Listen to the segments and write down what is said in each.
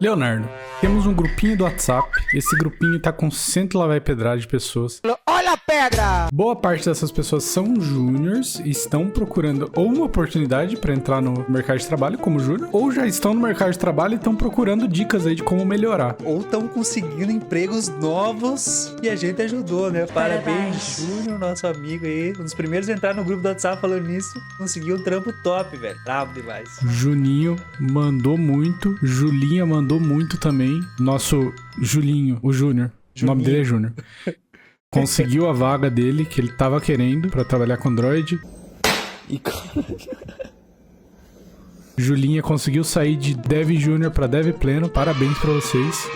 Leonardo, temos um grupinho do WhatsApp. Esse grupinho tá com 100 lá vai pedrada de pessoas. Olha a pedra! Boa parte dessas pessoas são júniors e estão procurando ou uma oportunidade para entrar no mercado de trabalho como júnior, ou já estão no mercado de trabalho e estão procurando dicas aí de como melhorar. Ou estão conseguindo empregos novos e a gente ajudou, né? Parabéns, Júnior, nosso amigo aí. Um dos primeiros a entrar no grupo do WhatsApp falando nisso. Conseguiu um trampo top, velho. Bravo demais. Juninho mandou muito. Julinha mandou muito também. Nosso Julinho, o Júnior. O nome dele é Júnior. Conseguiu a vaga dele que ele tava querendo pra trabalhar com Android. Julinha conseguiu sair de Dev Júnior pra Dev Pleno. Parabéns pra vocês.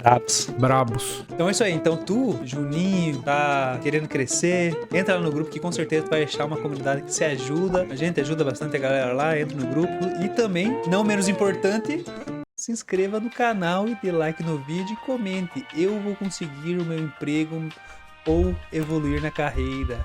Brabos. Então é isso aí. Então tu, Juninho, tá querendo crescer, entra lá no grupo que com certeza tu vai achar uma comunidade que se ajuda. A gente ajuda bastante a galera lá, entra no grupo. E também, não menos importante, se inscreva no canal e dê like no vídeo e comente. Eu vou conseguir o meu emprego ou evoluir na carreira.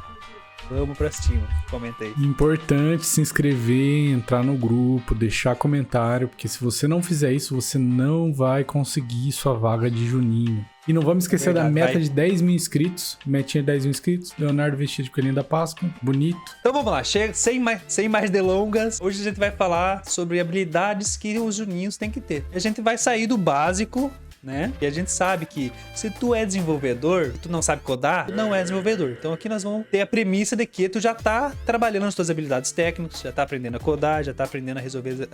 Vamos pra cima, comenta aí. Importante se inscrever, entrar no grupo, deixar comentário, porque se você não fizer isso, você não vai conseguir sua vaga de Juninho. E não vamos esquecer da meta de 10 mil inscritos. Metinha de 10 mil inscritos. Leonardo vestido de coelhinho da Páscoa. Bonito. Então vamos lá, sem mais delongas. Hoje a gente vai falar sobre habilidades que os juninhos têm que ter. A gente vai sair do básico, né? E a gente sabe que se tu é desenvolvedor, tu não sabe codar, tu não é desenvolvedor. Então aqui nós vamos ter a premissa de que tu já tá trabalhando nas tuas habilidades técnicas, já tá aprendendo a codar, já tá aprendendo a resolver,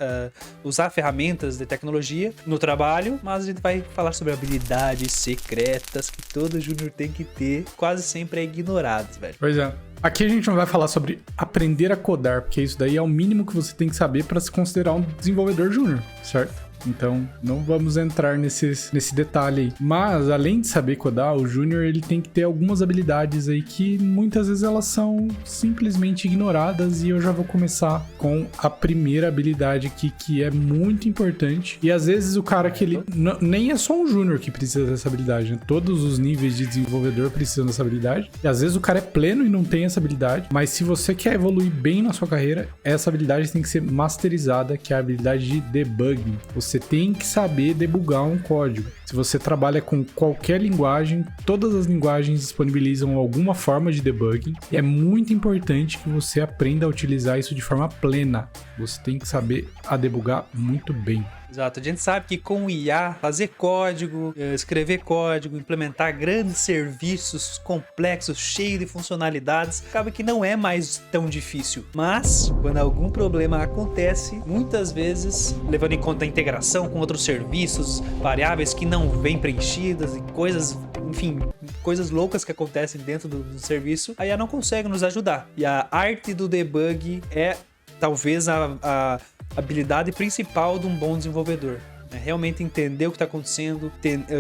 usar ferramentas de tecnologia no trabalho, mas a gente vai falar sobre habilidades secretas que todo júnior tem que ter, quase sempre é ignoradas, velho. Pois é. Aqui a gente não vai falar sobre aprender a codar, porque isso daí é o mínimo que você tem que saber para se considerar um desenvolvedor júnior, certo? Então, não vamos entrar nesse detalhe aí. Mas, além de saber codar, o Júnior ele tem que ter algumas habilidades aí que muitas vezes elas são simplesmente ignoradas. E eu já vou começar com a primeira habilidade aqui, que é muito importante. E às vezes o cara que ele... nem é só um Júnior que precisa dessa habilidade, né? Todos os níveis de desenvolvedor precisam dessa habilidade. E às vezes o cara é pleno e não tem essa habilidade. Mas se você quer evoluir bem na sua carreira, essa habilidade tem que ser masterizada, que é a habilidade de debugging. Você tem que saber debugar um código. Se você trabalha com qualquer linguagem, todas as linguagens disponibilizam alguma forma de debugging. E é muito importante que você aprenda a utilizar isso de forma plena. Você tem que saber a debugar muito bem. Exato, a gente sabe que com o IA, fazer código, escrever código, implementar grandes serviços complexos, cheios de funcionalidades, acaba que não é mais tão difícil. Mas, quando algum problema acontece, muitas vezes, levando em conta a integração com outros serviços, variáveis que não vêm preenchidas e coisas, enfim, coisas loucas que acontecem dentro do serviço, a IA não consegue nos ajudar. E a arte do debug é talvez a habilidade principal de um bom desenvolvedor. É realmente entender o que está acontecendo,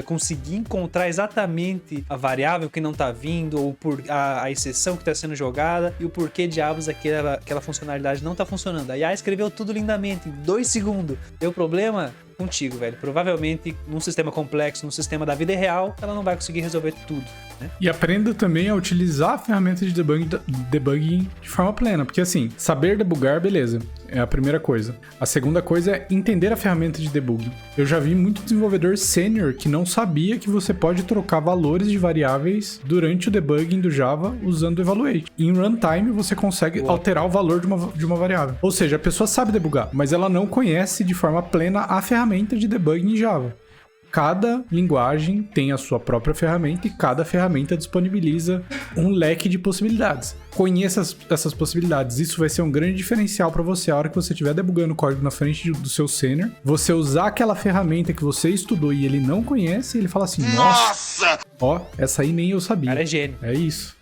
conseguir encontrar exatamente a variável que não está vindo, ou a exceção que está sendo jogada, e o porquê diabos aquela funcionalidade não está funcionando. A IA escreveu tudo lindamente, em 2 segundos. Deu problema? Contigo, velho. Provavelmente, num sistema complexo, num sistema da vida real, ela não vai conseguir resolver tudo, né? E aprenda também a utilizar a ferramenta de debugging de forma plena. Porque assim, saber debugar, beleza. É a primeira coisa. A segunda coisa é entender a ferramenta de debugging. Eu já vi muito desenvolvedor sênior que não sabia que você pode trocar valores de variáveis durante o debugging do Java usando o evaluate. Em runtime, você consegue alterar o valor de uma variável. Ou seja, a pessoa sabe debugar, mas ela não conhece de forma plena a ferramenta de debugging em Java. Cada linguagem tem a sua própria ferramenta e cada ferramenta disponibiliza um leque de possibilidades. Conheça essas possibilidades. Isso vai ser um grande diferencial para você a hora que você estiver debugando o código na frente do seu sênior. Você usar aquela ferramenta que você estudou e ele não conhece, e ele fala assim, nossa! Ó, essa aí nem eu sabia. O cara é gênio. É isso.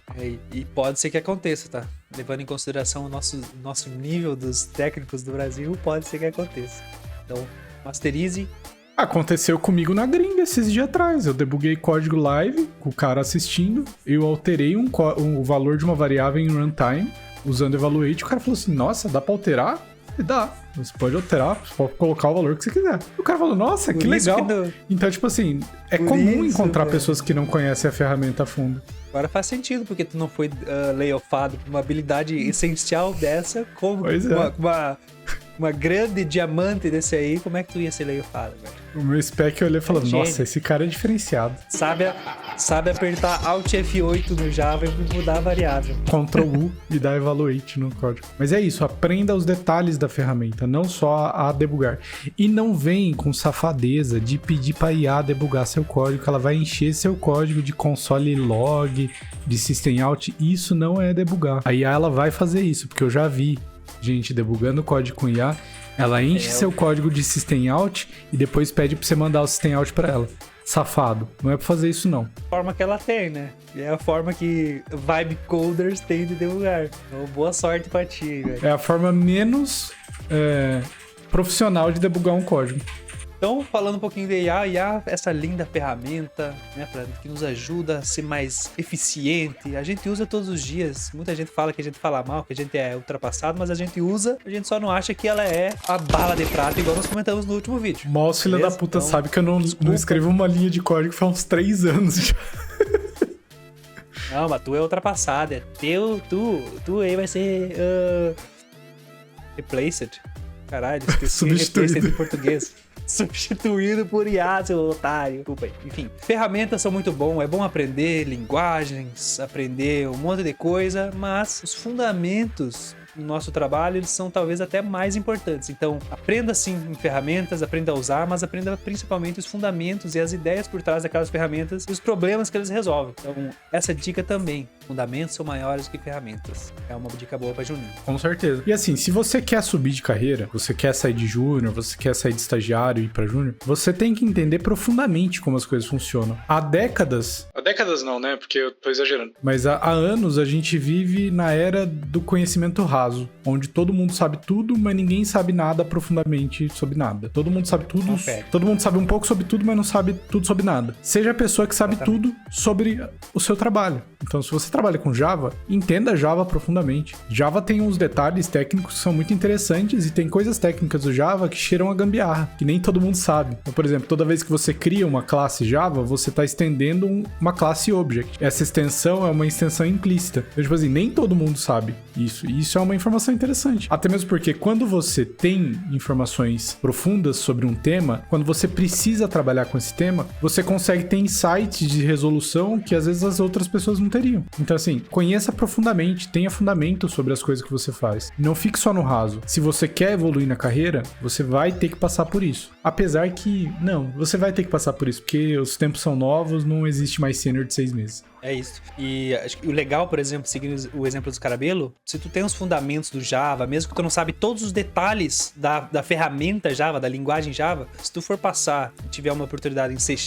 E pode ser que aconteça, tá? Levando em consideração o nosso nível dos técnicos do Brasil, pode ser que aconteça. Então, masterize. Aconteceu comigo na gringa esses dias atrás. Eu debuguei código live, com o cara assistindo. Eu alterei o valor de uma variável em runtime, usando evaluate. O cara falou assim, nossa, dá pra alterar? E dá. Você pode alterar, você pode colocar o valor que você quiser. E o cara falou, nossa, que legal. Então, tipo assim, é comum encontrar pessoas que não conhecem a ferramenta a fundo. Agora faz sentido, porque tu não foi layoffado por uma habilidade essencial dessa, como uma grande diamante desse aí, como é que tu ia ser leifado, velho? O meu spec eu olhei e falei, nossa, esse cara é diferenciado. Sabe apertar Alt F8 no Java e mudar a variável. Ctrl U e dar evaluate no código. Mas é isso, aprenda os detalhes da ferramenta, não só a debugar. E não vem com safadeza de pedir pra IA debugar seu código, que ela vai encher seu código de console log, de system out. Isso não é debugar. A IA ela vai fazer isso, porque eu já vi gente debugando código com IA. Ela enche seu código de system out e depois pede pra você mandar o system out pra ela. Safado. Não é pra fazer isso, não. A forma que ela tem, né? É a forma que vibe coders têm de debugar. Então, boa sorte pra ti, velho. É a forma menos profissional de debugar um código. Então, falando um pouquinho de IA, essa linda ferramenta, né, que nos ajuda a ser mais eficiente. A gente usa todos os dias. Muita gente fala que a gente fala mal, que a gente é ultrapassado, mas a gente usa, a gente só não acha que ela é a bala de prata, igual nós comentamos no último vídeo. Mouse, filha da puta, então, sabe que eu não escrevo uma linha de código faz uns 3 anos já. Não, mas tu é ultrapassado. Tu aí vai ser replaced. Caralho, esqueci substituído em português. Substituído por IA, seu otário. Desculpa aí. Enfim, ferramentas são muito bom. É bom aprender linguagens, aprender um monte de coisa, mas os fundamentos no nosso trabalho, eles são talvez até mais importantes. Então, aprenda sim em ferramentas, aprenda a usar, mas aprenda principalmente os fundamentos e as ideias por trás daquelas ferramentas e os problemas que eles resolvem. Então, essa dica também. Fundamentos são maiores que ferramentas. É uma dica boa pra Juninho. Com certeza. E assim, se você quer subir de carreira, você quer sair de júnior, você quer sair de estagiário e ir pra júnior, você tem que entender profundamente como as coisas funcionam. Há décadas... Há décadas não, né? Porque eu tô exagerando. Mas há anos a gente vive na era do conhecimento raso, onde todo mundo sabe tudo, mas ninguém sabe nada profundamente sobre nada. Todo mundo sabe tudo, todo mundo sabe um pouco sobre tudo, mas não sabe tudo sobre nada. Seja a pessoa que sabe tudo sobre o seu trabalho. Então, se você trabalha com Java, entenda Java profundamente. Java tem uns detalhes técnicos que são muito interessantes e tem coisas técnicas do Java que cheiram a gambiarra, que nem todo mundo sabe. Então, por exemplo, toda vez que você cria uma classe Java, você está estendendo uma classe Object. Essa extensão é uma extensão implícita. Então, tipo assim, nem todo mundo sabe isso. E isso é uma informação interessante. Até mesmo porque quando você tem informações profundas sobre um tema, quando você precisa trabalhar com esse tema, você consegue ter insights de resolução que às vezes as outras pessoas não teriam. Então, assim, conheça profundamente, tenha fundamento sobre as coisas que você faz. Não fique só no raso. Se você quer evoluir na carreira, você vai ter que passar por isso. Apesar que, não, você vai ter que passar por isso, porque os tempos são novos, não existe mais sênior de 6 meses. É isso. E acho que o legal, por exemplo, seguindo o exemplo do Scarabello, se tu tem os fundamentos do Java, mesmo que tu não sabe todos os detalhes da ferramenta Java, da linguagem Java, se tu for passar e tiver uma oportunidade em C#,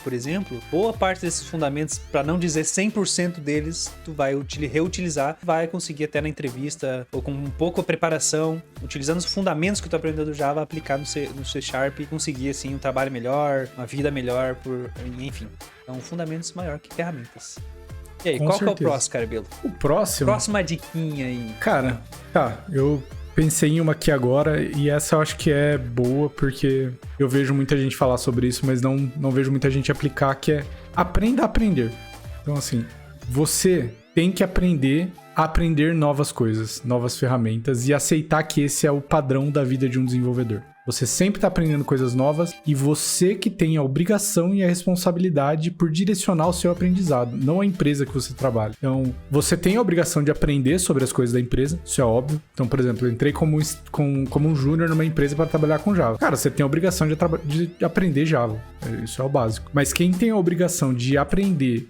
por exemplo, boa parte desses fundamentos, para não dizer 100% deles, tu vai reutilizar, vai conseguir até na entrevista, ou com um pouco de preparação, utilizando os fundamentos que tu aprendeu do Java, aplicar no C# e conseguir, assim, um trabalho melhor, uma vida melhor, enfim. Então, fundamentos maior que ferramentas. E aí, qual que é o próximo, Scarabello? O próximo? Próxima diquinha aí. Cara, tá, eu pensei em uma aqui agora e essa eu acho que é boa porque eu vejo muita gente falar sobre isso, mas não vejo muita gente aplicar, que é aprenda a aprender. Então, assim, você tem que aprender a aprender novas coisas, novas ferramentas e aceitar que esse é o padrão da vida de um desenvolvedor. Você sempre está aprendendo coisas novas e você que tem a obrigação e a responsabilidade por direcionar o seu aprendizado, não a empresa que você trabalha. Então, você tem a obrigação de aprender sobre as coisas da empresa, isso é óbvio. Então, por exemplo, eu entrei como um júnior numa empresa para trabalhar com Java. Cara, você tem a obrigação de aprender Java, isso é o básico. Mas quem tem a obrigação de aprender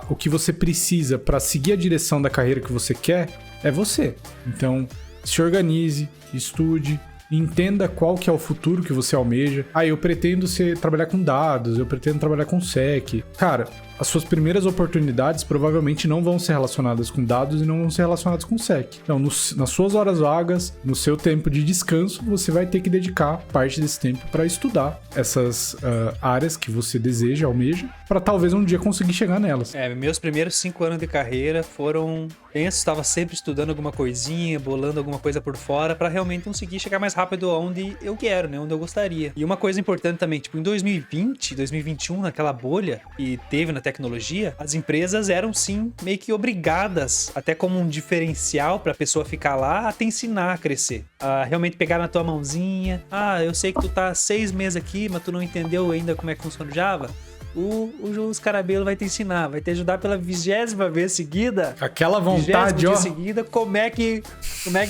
o que você precisa para seguir a direção da carreira que você quer, é você. Então, se organize, estude, entenda qual que é o futuro que você almeja. Eu pretendo trabalhar com dados, eu pretendo trabalhar com SEC. Cara, as suas primeiras oportunidades provavelmente não vão ser relacionadas com dados e não vão ser relacionadas com SEC. Então, nas suas horas vagas, no seu tempo de descanso, você vai ter que dedicar parte desse tempo para estudar essas áreas que você deseja, almeja, para talvez um dia conseguir chegar nelas. Meus primeiros 5 anos de carreira foram tensos, estava sempre estudando alguma coisinha, bolando alguma coisa por fora para realmente conseguir chegar mais rápido aonde eu quero, né, onde eu gostaria. E uma coisa importante também, tipo, em 2020, 2021, naquela bolha que teve na tecnologia, as empresas eram sim meio que obrigadas, até como um diferencial pra pessoa ficar lá, a te ensinar a crescer. A realmente pegar na tua mãozinha. Ah, eu sei que tu tá 6 meses aqui, mas tu não entendeu ainda como é que funciona o Java. O Scarabello vai te ensinar, vai te ajudar pela 20ª vez seguida. Aquela vontade, ó. Seguida, como é que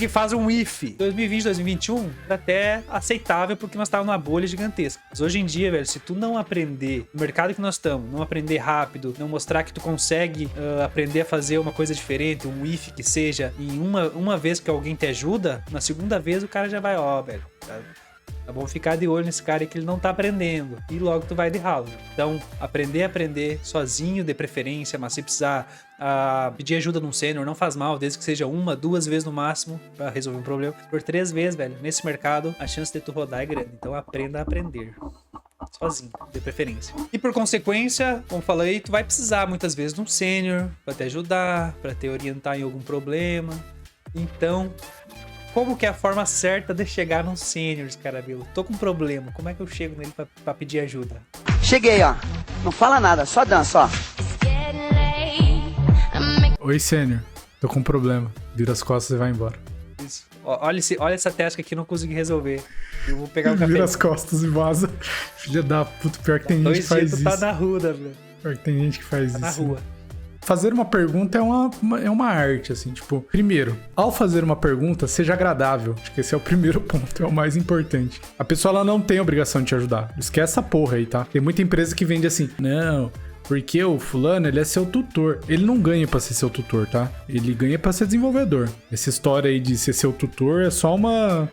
faz um if. 2020, 2021, era até aceitável porque nós estávamos numa bolha gigantesca. Mas hoje em dia, velho, se tu não aprender no mercado que nós estamos, não aprender rápido, não mostrar que tu consegue aprender a fazer uma coisa diferente, um if que seja, em uma vez que alguém te ajuda, na segunda vez o cara já vai, ó, velho, tá bom ficar de olho nesse cara aí que ele não tá aprendendo. E logo tu vai de ralo. Então, aprender sozinho de preferência, mas se precisar pedir ajuda num sênior, não faz mal, desde que seja 1, 2 vezes no máximo pra resolver um problema. Por 3 vezes, velho, nesse mercado, a chance de tu rodar é grande. Então, aprenda a aprender. Sozinho, de preferência. E por consequência, como falei, tu vai precisar muitas vezes de um sênior pra te ajudar, pra te orientar em algum problema. Então, como que é a forma certa de chegar num sênior, Scarabello? Tô com um problema, como é que eu chego nele pra pedir ajuda? Cheguei, ó. Não fala nada, só dança, ó. Oi, sênior. Tô com um problema. Vira as costas e vai embora. Isso. Olha essa tasca aqui, não consegui resolver. Eu vou pegar o café. Vira as costas e vaza. Filha da puta, pior que tem gente que faz isso. Tá na rua, velho. Pior que tem gente que faz isso. Tá na rua. Fazer uma pergunta é uma arte, assim, tipo... Primeiro, ao fazer uma pergunta, seja agradável. Acho que esse é o primeiro ponto, é o mais importante. A pessoa, ela não tem a obrigação de te ajudar. Esquece essa porra aí, tá? Tem muita empresa que vende assim, não... Porque o fulano, ele é seu tutor. Ele não ganha pra ser seu tutor, tá? Ele ganha pra ser desenvolvedor. Essa história aí de ser seu tutor é só uma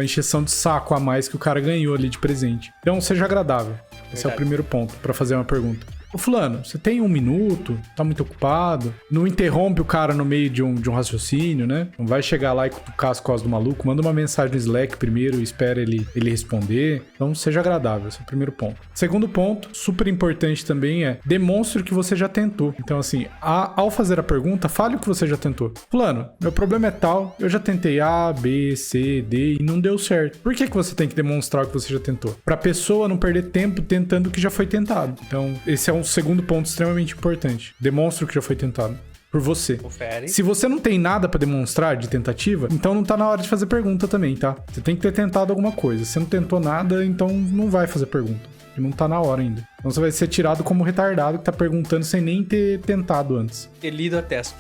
encheção de saco a mais que o cara ganhou ali de presente. Então, seja agradável. Esse é o primeiro ponto pra fazer uma pergunta. Ô fulano, você tem 1 minuto? Tá muito ocupado? Não interrompe o cara no meio de um raciocínio, né? Não vai chegar lá e cutucar as costas do maluco. Manda uma mensagem no Slack primeiro e espera ele responder. Então, seja agradável. Esse é o primeiro ponto. Segundo ponto, super importante também demonstre que você já tentou. Então, assim, ao fazer a pergunta, fale o que você já tentou. Fulano, meu problema é tal, eu já tentei A, B, C, D e não deu certo. Por que você tem que demonstrar o que você já tentou? Pra pessoa não perder tempo tentando o que já foi tentado. Então, esse é um segundo ponto extremamente importante. Demonstre o que já foi tentado. Por você. Confere. Se você não tem nada pra demonstrar de tentativa, então não tá na hora de fazer pergunta também, tá? Você tem que ter tentado alguma coisa. Se você não tentou nada, então não vai fazer pergunta. E não tá na hora ainda. Então você vai ser tirado como retardado que tá perguntando sem nem ter tentado antes. Ter lido a task.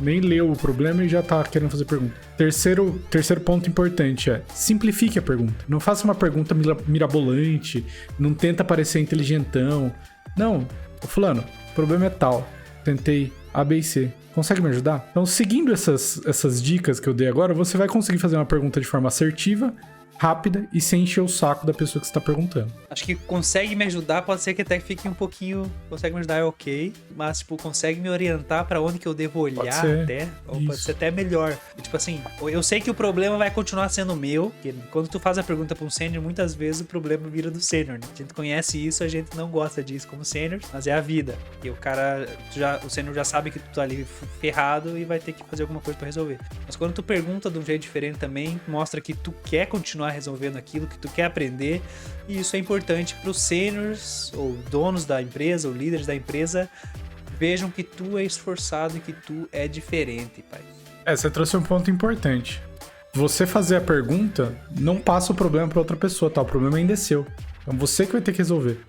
Nem leu o problema e já tá querendo fazer pergunta. Terceiro ponto importante simplifique a pergunta. Não faça uma pergunta mirabolante, não tenta parecer inteligentão. Não, fulano, o problema é tal. Tentei A, B e C. Consegue me ajudar? Então, seguindo essas dicas que eu dei agora, você vai conseguir fazer uma pergunta de forma assertiva, rápida e sem encher o saco da pessoa que você tá perguntando. Acho que consegue me ajudar, pode ser que até fique um pouquinho... Consegue me ajudar, é ok. Mas, tipo, consegue me orientar pra onde que eu devo olhar até. Ou pode ser até melhor. E, tipo assim, eu sei que o problema vai continuar sendo meu. Porque quando tu faz a pergunta pra um sênior, muitas vezes o problema vira do sênior, né? A gente conhece isso, a gente não gosta disso como sênior, mas é a vida. E o cara, o sênior já sabe que tu tá ali ferrado e vai ter que fazer alguma coisa pra resolver. Mas quando tu pergunta de um jeito diferente também, mostra que tu quer continuar resolvendo aquilo, que tu quer aprender, e isso é importante para os seniors ou donos da empresa ou líderes da empresa vejam que tu é esforçado e que tu é diferente, pai. Você trouxe um ponto importante. Você fazer a pergunta não passa o problema para outra pessoa, tá? O problema ainda é seu. Então você que vai ter que resolver.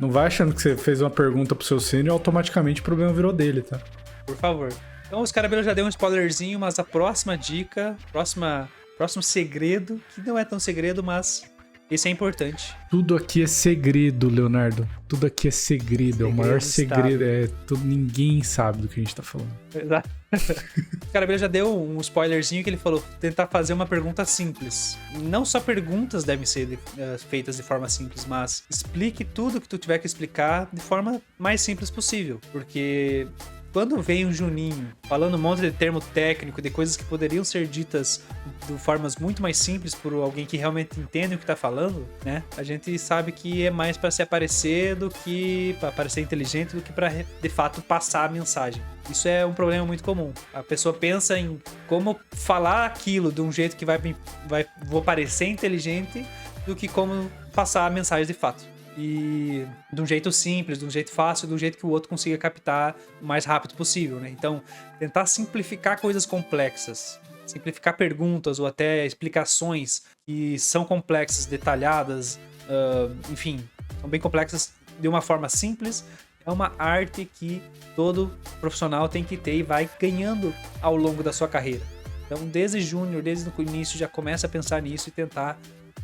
Não vai achando que você fez uma pergunta pro seu sênior e automaticamente o problema virou dele, tá? Por favor. Então o Scarabello já deu um spoilerzinho, mas a próxima dica, próximo segredo, que não é tão segredo, mas esse é importante. Tudo aqui é segredo, Leonardo. Tudo aqui é segredo. É o maior segredo. Ninguém sabe do que a gente tá falando. Exato. O Scarabello já deu um spoilerzinho que ele falou: tentar fazer uma pergunta simples. Não só perguntas devem ser feitas de forma simples, mas explique tudo que tu tiver que explicar de forma mais simples possível. Porque quando vem um Juninho falando um monte de termo técnico, de coisas que poderiam ser ditas de formas muito mais simples por alguém que realmente entende o que tá falando, né? A gente sabe que é mais para se aparecer do que para parecer inteligente do que para de fato passar a mensagem. Isso é um problema muito comum. A pessoa pensa em como falar aquilo de um jeito que vou parecer inteligente do que como passar a mensagem de fato. e de um jeito simples, de um jeito fácil, de um jeito que o outro consiga captar o mais rápido possível, né? Então, tentar simplificar coisas complexas, simplificar perguntas ou até explicações que são complexas, detalhadas, enfim, são bem complexas de uma forma simples, é uma arte que todo profissional tem que ter e vai ganhando ao longo da sua carreira. Então, desde júnior, desde o início, já começa a pensar nisso e tentar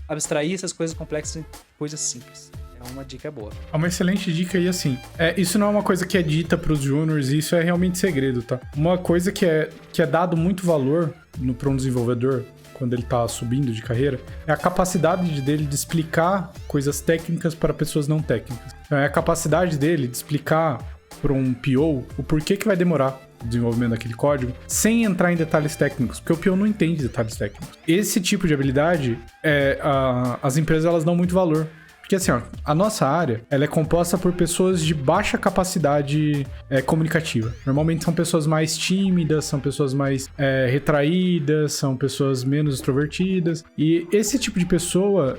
abstrair essas coisas complexas em coisas simples. É uma dica boa. É uma excelente dica e assim, isso não é uma coisa que é dita pros júniors, isso é realmente segredo, tá? Uma coisa que é dado muito valor para um desenvolvedor, quando ele tá subindo de carreira, é a capacidade dele de explicar coisas técnicas para pessoas não técnicas. É a capacidade dele de explicar para um PO o porquê que vai demorar o desenvolvimento daquele código, sem entrar em detalhes técnicos, porque o PO não entende detalhes técnicos. Esse tipo de habilidade, as empresas elas dão muito valor. Porque assim, ó, a nossa área, ela é composta por pessoas de baixa capacidade comunicativa. Normalmente são pessoas mais tímidas, são pessoas mais retraídas, são pessoas menos extrovertidas. E esse tipo de pessoa,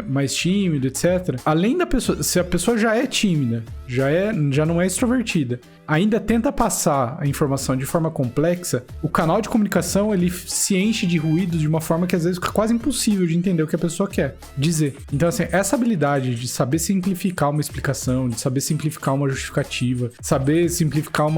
mais tímida, etc., além da pessoa, se a pessoa já é tímida, já não é extrovertida, ainda tenta passar a informação de forma complexa, o canal de comunicação ele se enche de ruído de uma forma que às vezes fica quase impossível de entender o que a pessoa quer dizer. Então, assim, essa habilidade de saber simplificar uma explicação, de saber simplificar uma justificativa, saber simplificar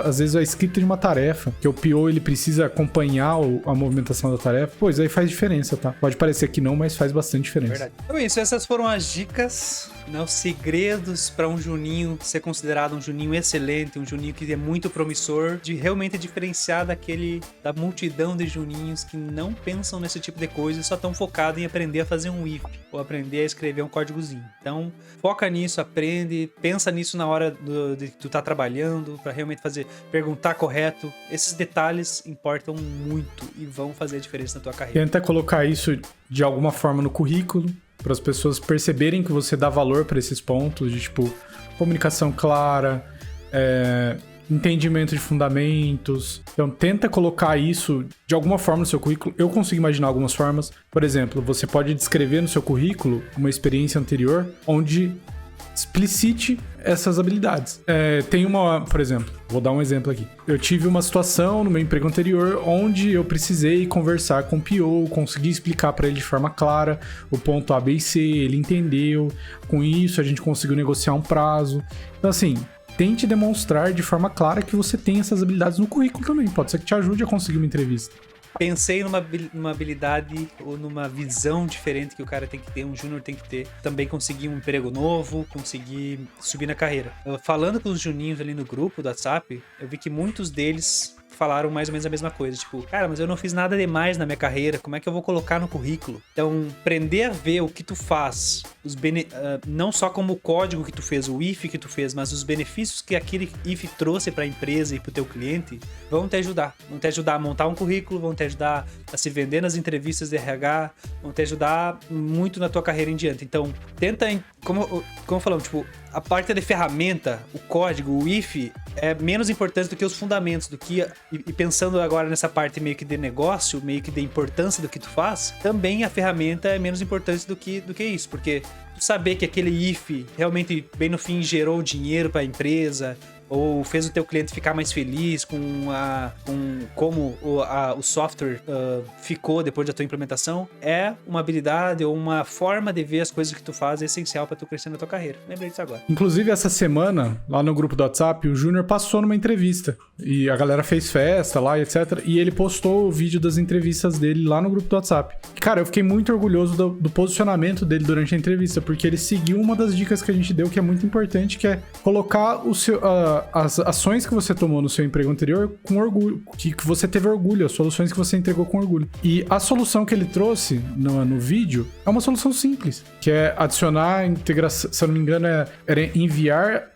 às vezes a escrita de uma tarefa, que o PO ele precisa acompanhar a movimentação da tarefa, pois aí faz diferença, tá? Pode parecer que não, mas faz bastante diferença. Verdade. Então é isso, essas foram as dicas, né, os segredos para um juninho ser considerado um juninho excelente, um juninho que é muito promissor, de realmente diferenciar da multidão de juninhos que não pensam nesse tipo de coisa e só estão focados em aprender a fazer um if ou aprender a escrever um códigozinho. Então, foca nisso, aprende, pensa nisso na hora de tu tá trabalhando, para realmente perguntar correto. Esses detalhes importam muito e vão fazer a diferença na tua carreira. Tenta colocar isso de alguma forma no currículo, para as pessoas perceberem que você dá valor para esses pontos, de tipo, comunicação clara, entendimento de fundamentos. Então, tenta colocar isso de alguma forma no seu currículo. Eu consigo imaginar algumas formas. Por exemplo, você pode descrever no seu currículo uma experiência anterior onde explicite essas habilidades. Por exemplo, vou dar um exemplo aqui. Eu tive uma situação no meu emprego anterior onde eu precisei conversar com o PO, consegui explicar para ele de forma clara o ponto A, B e C, ele entendeu. Com isso, a gente conseguiu negociar um prazo. Então, assim, tente demonstrar de forma clara que você tem essas habilidades no currículo também. Pode ser que te ajude a conseguir uma entrevista. Pensei numa habilidade ou numa visão diferente que o cara tem que ter, um júnior tem que ter. Também conseguir um emprego novo, conseguir subir na carreira. Falando com os juninhos ali no grupo do WhatsApp, eu vi que muitos deles falaram mais ou menos a mesma coisa. Tipo, cara, mas eu não fiz nada demais na minha carreira, como é que eu vou colocar no currículo? Então, aprender a ver o que tu faz, não só como o código que tu fez, o if que tu fez, mas os benefícios que aquele if trouxe para a empresa e para o teu cliente, vão te ajudar. Vão te ajudar a montar um currículo, vão te ajudar a se vender nas entrevistas de RH, vão te ajudar muito na tua carreira em diante. Então, tenta, como falamos, tipo, a parte de ferramenta, o código, o if, é menos importante do que os fundamentos, e pensando agora nessa parte meio que de negócio, meio que de importância do que tu faz, também a ferramenta é menos importante do que isso, porque tu saber que aquele if realmente, bem no fim, gerou dinheiro para a empresa, ou fez o teu cliente ficar mais feliz com como o software ficou depois da tua implementação, é uma habilidade ou uma forma de ver as coisas que tu faz essencial para tu crescer na tua carreira. Lembrei disso agora. Inclusive, essa semana, lá no grupo do WhatsApp, o Júnior passou numa entrevista e a galera fez festa lá e etc. E ele postou o vídeo das entrevistas dele lá no grupo do WhatsApp. Cara, eu fiquei muito orgulhoso do posicionamento dele durante a entrevista, porque ele seguiu uma das dicas que a gente deu, que é muito importante, que é colocar as ações que você tomou no seu emprego anterior com orgulho, que você teve orgulho, as soluções que você entregou com orgulho. E a solução que ele trouxe no vídeo é uma solução simples, que é adicionar a integração, se eu não me engano, era enviar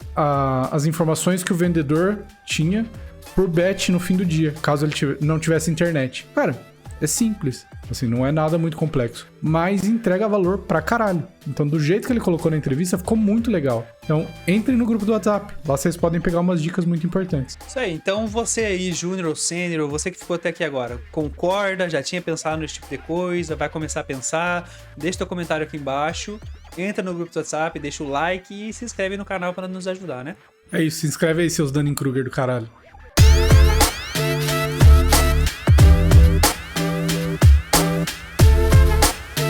as informações que o vendedor tinha por batch no fim do dia, caso ele não tivesse internet. Cara, é simples. Assim, não é nada muito complexo, mas entrega valor pra caralho. Então, do jeito que ele colocou na entrevista, ficou muito legal. Então, entre no grupo do WhatsApp. Lá vocês podem pegar umas dicas muito importantes. Isso aí. Então, você aí, júnior ou sênior, ou você que ficou até aqui agora, concorda, já tinha pensado nesse tipo de coisa, vai começar a pensar, deixa teu comentário aqui embaixo. entra no grupo do WhatsApp, deixa o like e se inscreve no canal para nos ajudar, né? É isso, se inscreve aí, seus Dunning-Kruger do caralho.